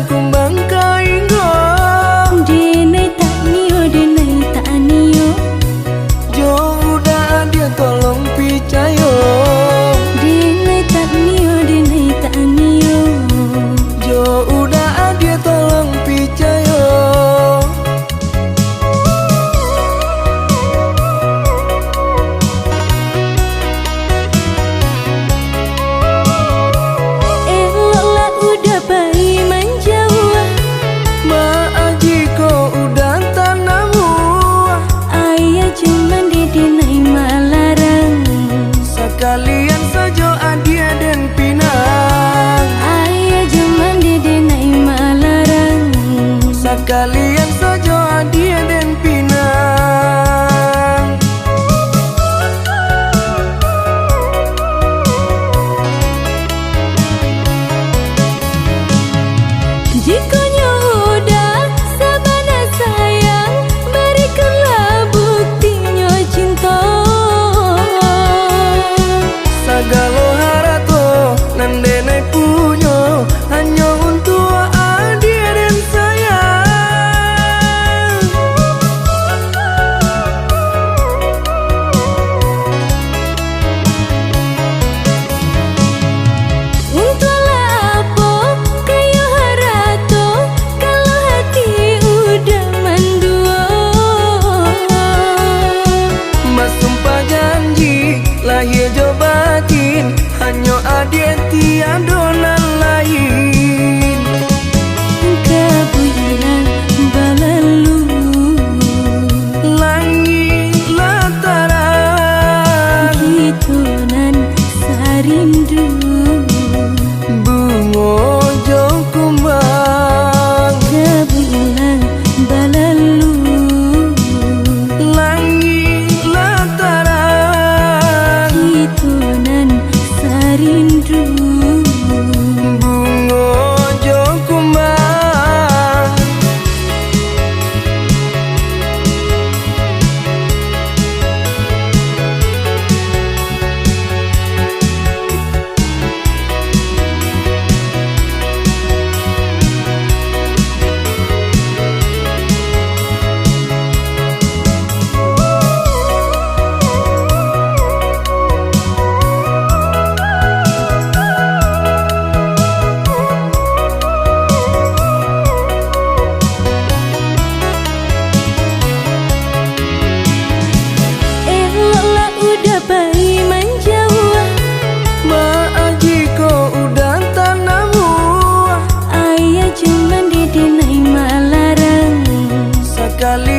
kumbang kainggo. Denai tak niyo Jo udah dia tolong picayo. Denai tak niyo Jo udah dia tolong picayo. Eloklah udah bayi menjauh. Maaji ko udah tanamu. Ayah cuman denai malarang. Sekalian saja adia dan pinang. Ayah cuman denai malarang. Sekalian saja adia dan pinang. Jika udah sabana sayang, berikanlah buktinya cinta. Sagalo harato nandene punyo hanya untuk adia dan sayang. Untunglah apa kayu harato kalau hati udah mendua. Mas sumpah janji lahir jo batin hanya adia tiada nan lain. Kebulan balalu Langit lataran hitonan sarindu. bungo jo kumbang. Kebulan balalu Langit lataran hitonan sarindu. bungo jo kumbang. Eloklah udah bayi menjauh. Maaji ko udah tanamu. Ayah cuman denai malarang. Sekali